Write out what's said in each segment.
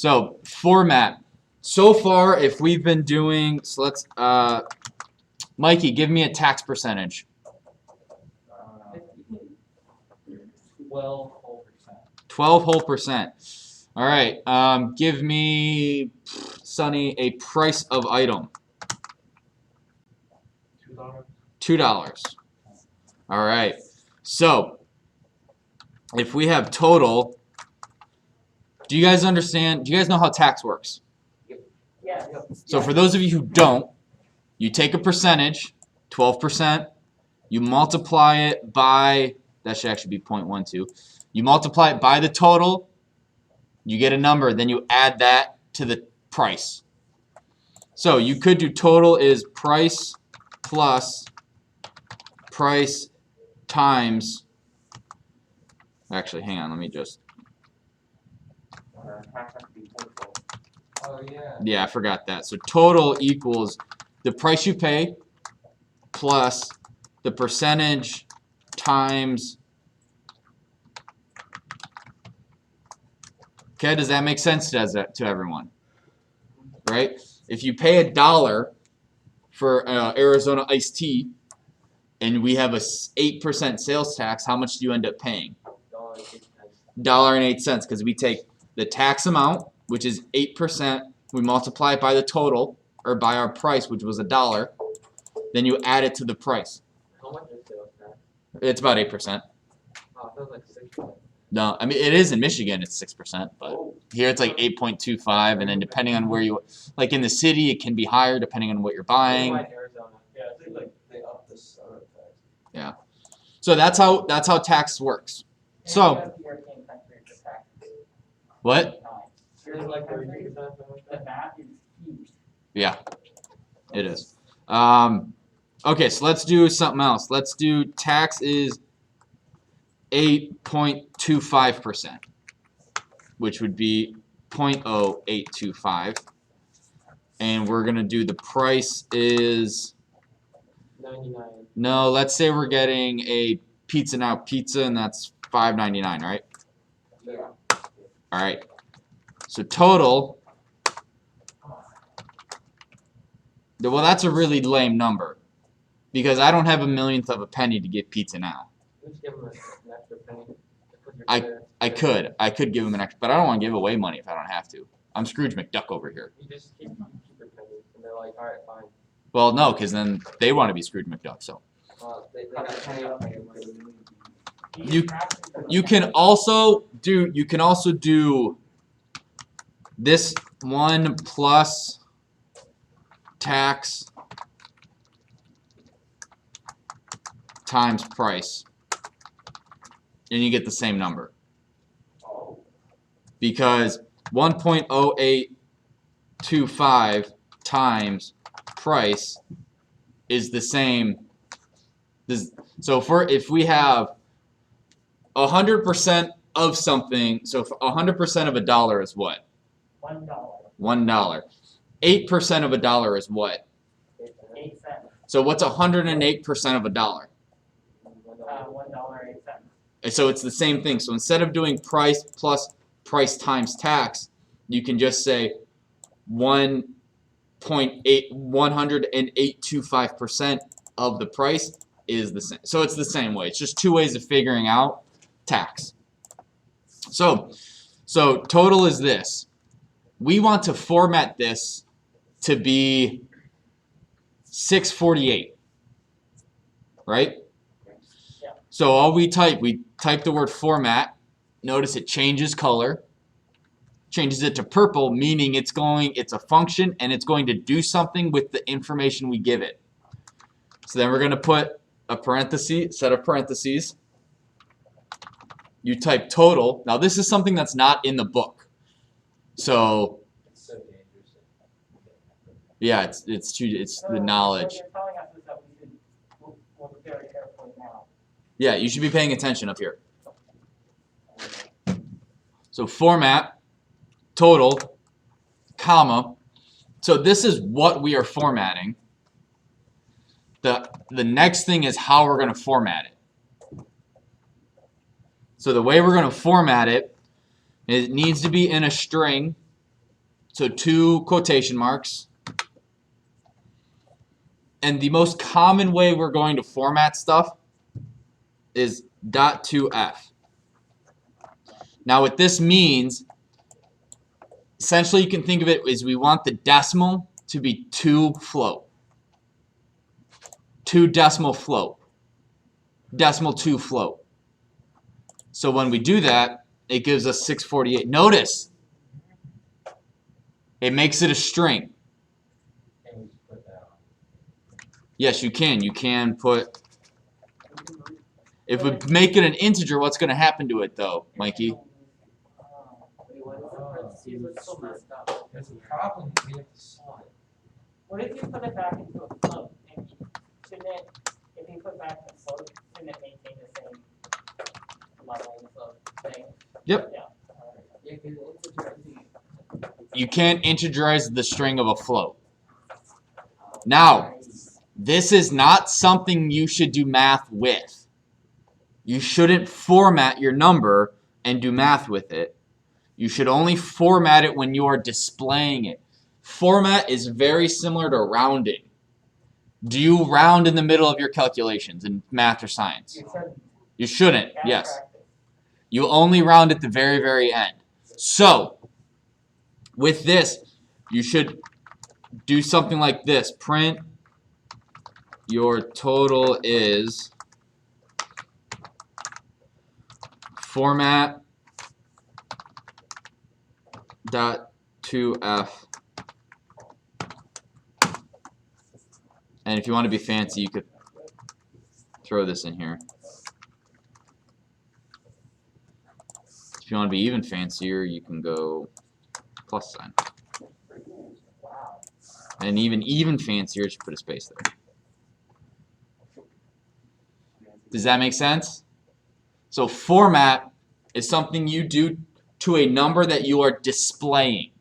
So format. So far, if we've been doing, so let's, Mikey, give me a tax percentage. 12 whole percent. 12 whole percent. All right. Give me, Sonny, a price of item. $2. $2. All right. So if we have total, do you guys understand? Do you guys know how tax works? Yes. So for those of you who don't, you take a percentage, 12%, you multiply it by, that should actually be 0.12. You multiply it by the total, you get a number, then you add that to the price. So you could do total is price plus price times, actually hang on, let me just, Oh, yeah. yeah, I forgot that. So total equals the price you pay plus the percentage times. Okay, does that make sense to everyone? Right? If you pay $1 for Arizona iced tea and we have a 8% sales tax, how much do you end up paying? $1.08, because we take the tax amount, which is 8%, we multiply it by the total, or by our price, which was $1, then you add it to the price. How much is sales tax? It's about 8%. Oh, it feels like 6%. No, I mean it is in Michigan, it's 6%, but here it's like 8.25, and then depending on where you, like in the city, it can be higher depending on what you're buying. Arizona. Yeah, I think like they up the tax. Yeah, so that's how tax works. So European country for taxes. what? Here's like 30%. The math is huge. Yeah, it is. Okay, so let's do something else. Let's do tax is 8.25%, which would be 0.0825. And we're going to do the price is, 99. no, let's say we're getting a Pizza Now pizza, and that's $5.99, right? Yeah. All right. So total, well, that's a really lame number because I don't have a millionth of a penny to get Pizza Now. Just give them an extra penny. I could give them an extra, but I don't want to give away money if I don't have to. I'm Scrooge McDuck over here. You just keep your pennies, and they're like, all right, fine. Well, no, because then they want to be Scrooge McDuck. So They got a penny up there. you can also do this one plus tax times price, and you get the same number. Because 1.0825 times price is the same. So if we have 100% of something, so 100% of $1 is what? $1. $1. 8% of $1 is what? 8 cents. So what's 108% of $1? $1.08. So it's the same thing. So instead of doing price plus price times tax, you can just say 10825% of the price is the same. So it's the same way. It's just two ways of figuring out tax. So total is this. We want to format this to be 648, right? Yeah. So all we type the word format. Notice it changes color, changes it to purple, meaning it's a function and it's going to do something with the information we give it. So then we're going to put a set of parentheses. You type total. Now this is something that's not in the book. So It's so dangerous. yeah, it's the knowledge. So you're telling us is that we should look very carefully now. Yeah, you should be paying attention up here. So format, total, comma. So this is what we are formatting. The next thing is how we're going to format it. So the way we're going to format it, it needs to be in a string So 2 quotation marks. And the most common way we're going to format stuff is .2f. Now what this means, essentially you can think of it as we want the decimal to be 2 float. 2 decimal float. Decimal 2 float. So when we do that, it gives us 648. Notice, it makes it a string. Can you put that on? Yes, you can. You can put... If we make it an integer, what's going to happen to it, though, Mikey? Wait, what is the parentheses? It's so messed up. There's a problem, we have to solve it. What if you put it back into a float, and shouldn't it, if you put back in a float, shouldn't it maintain the same levels of thing? Yep. Yeah. Yeah, because it's a You can't integerize the string of a float. Now, this is not something you should do math with. You shouldn't format your number and do math with it. You should only format it when you are displaying it. Format is very similar to rounding. Do you round in the middle of your calculations in math or science? You said You shouldn't, bad yes. practice. You only round at the very, very end. So, with this, you should do something like this. Print your total is format .2f. And if you want to be fancy, you could throw this in here. If you want to be even fancier, you can go plus sign. And even fancier, just put a space there. Does that make sense? So format is something you do to a number that you are displaying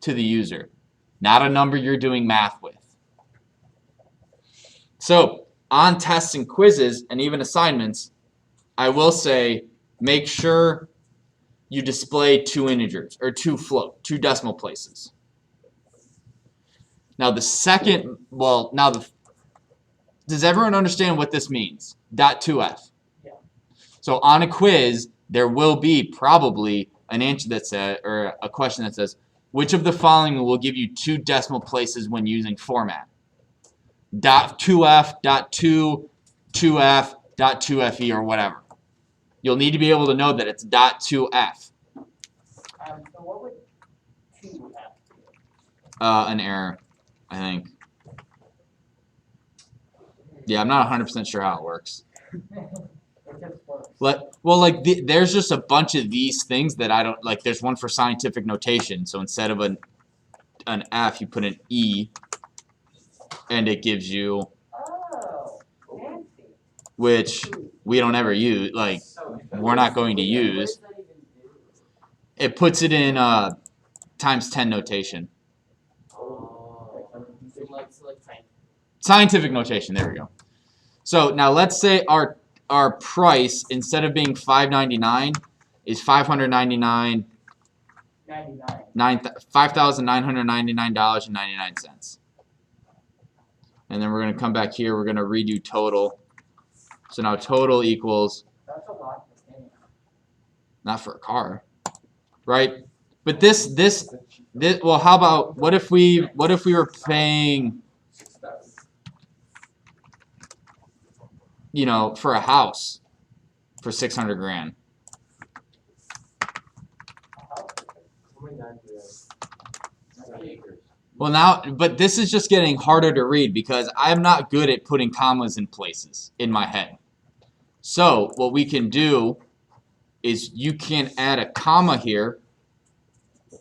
to the user, not a number you're doing math with. So on tests and quizzes and even assignments, I will say make sure you display 2 integers or 2 2 decimal places. Now the second, does everyone understand what this means? .2f. Yeah. So on a quiz, there will be probably an answer that says, or a question that says, which of the following will give you 2 decimal places when using format? .2f, .2, 2f, .2fe, or whatever. You'll need to be able to know that it's .2f. So what would 2 have? An error, I think. Yeah, I'm not 100% sure how it works. It just works. There's just a bunch of these things that I don't like. There's one for scientific notation, so instead of an F, you put an E, and it gives you, Oh, fancy. which we don't ever use. Like, we're not going to use. What does that even do? It puts it in times 10 notation. Oh. So like time. Scientific notation. There we go. So now let's say our price, instead of being $5.99, is $599. 99. $5,999.99. And then we're going to come back here. We're going to redo total. So now total equals, That's a lot to pay. not for a car, right? But this well, how about what if we were paying, you know, for a house for 600 grand? Oh my God, dude. 20 acres. Well, now, but this is just getting harder to read because I'm not good at putting commas in places in my head. So what we can do is you can add a comma here,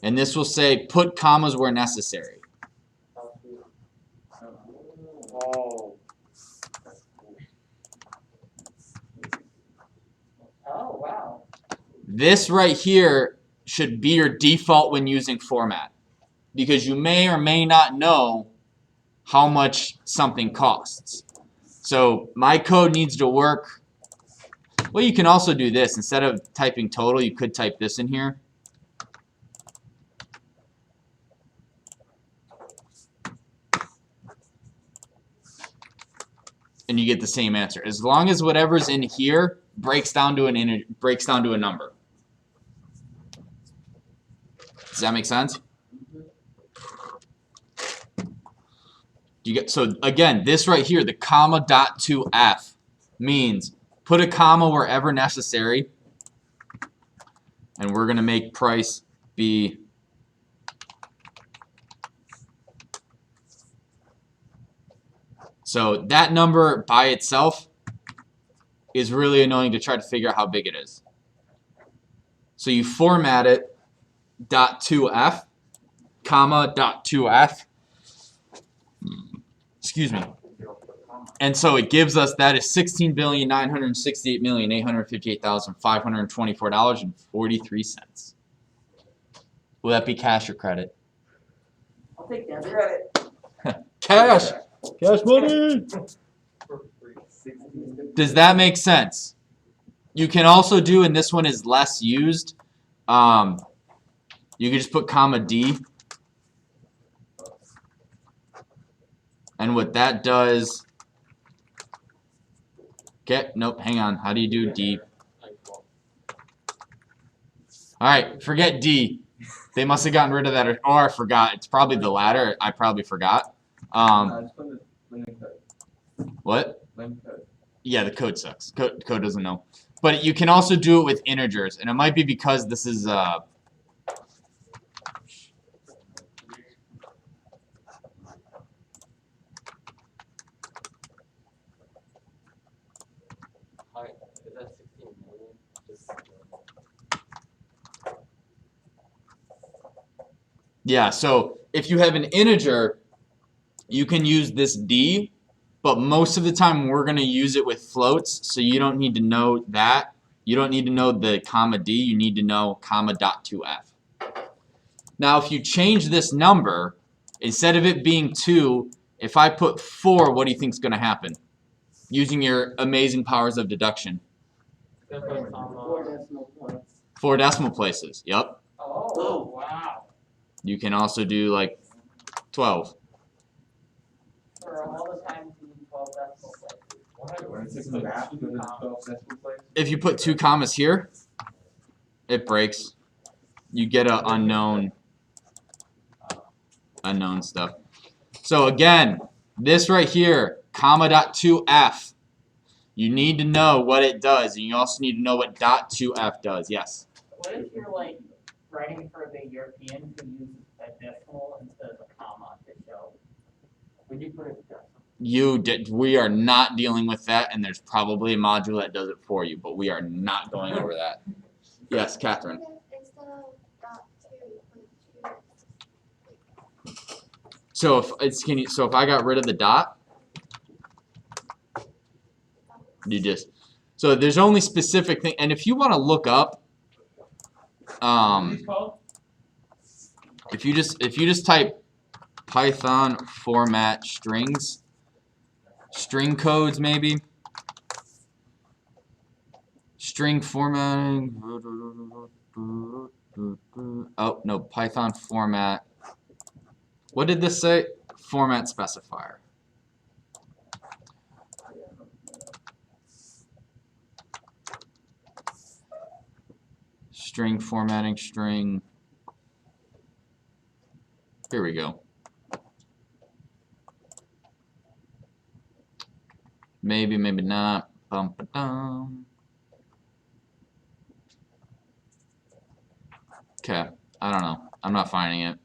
and this will say put commas where necessary. Oh. Oh, wow. This right here should be your default when using format, because you may or may not know how much something costs. So my code needs to work. Well, you can also do this. Instead of typing total, you could type this in here. and you get the same answer. As long as whatever's in here breaks down to a number. Does that make sense? You get, so again, this right here, the comma dot to F means put a comma wherever necessary, and we're gonna make price be so that number by itself is really annoying to try to figure out how big it is. So you format it dot to F, comma dot to F. Excuse me. And so it gives us that is $16,968,858,524.43. Will that be cash or credit? I'll take debit. Cash! Cash money! For free. Does that make sense? You can also do, and this one is less used, you can just put comma D. And what that does, okay, nope, hang on. How do you do D? Alright, forget D. They must have gotten rid of that, or I forgot. It's probably the latter. I probably forgot. What? Yeah, the code sucks. Code doesn't know. But you can also do it with integers, and it might be because this is Hi, is that 16 million? Just, yeah, so if you have an integer, you can use this D, but most of the time we're going to use it with floats, so you don't need to know that. You don't need to know the comma D, you need to know comma dot to F. Now if you change this number, instead of it being 2, if I put 4, what do you think is going to happen? Using your amazing powers of deduction. 4 decimal points. 4 decimal places, yep. Oh, wow. You can also do like 12. For all the times you need 12 decimal places. If you put 2 commas here, it breaks. You get a unknown stuff. So again, this right here, comma dot to F, you need to know what it does, and you also need to know what dot to F does. Yes? What if you're like writing for the European who uses a decimal instead of a comma to show? when you put it decimal. We are not dealing with that, and there's probably a module that does it for you, but we are not going over that. Yes, Catherine. Instead of dot two, you put two. So if I got rid of the dot, so there's only specific thing, and if you want to look up, if you just type Python format strings, string codes maybe, string formatting, oh no, Python format, what did this say? Format specifier. String formatting, string. Here we go. Maybe, maybe not. Bum, ba, dum. Okay, I don't know. I'm not finding it.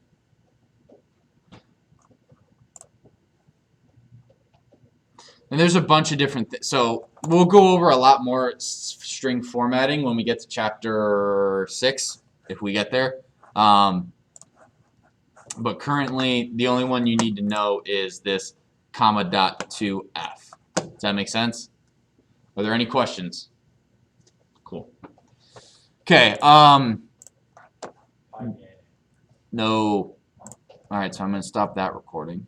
And there's a bunch of different things. So we'll go over a lot more string formatting when we get to chapter 6, if we get there. But currently, the only one you need to know is this comma dot to F. Does that make sense? Are there any questions? Cool. Okay. No. All right, so I'm going to stop that recording.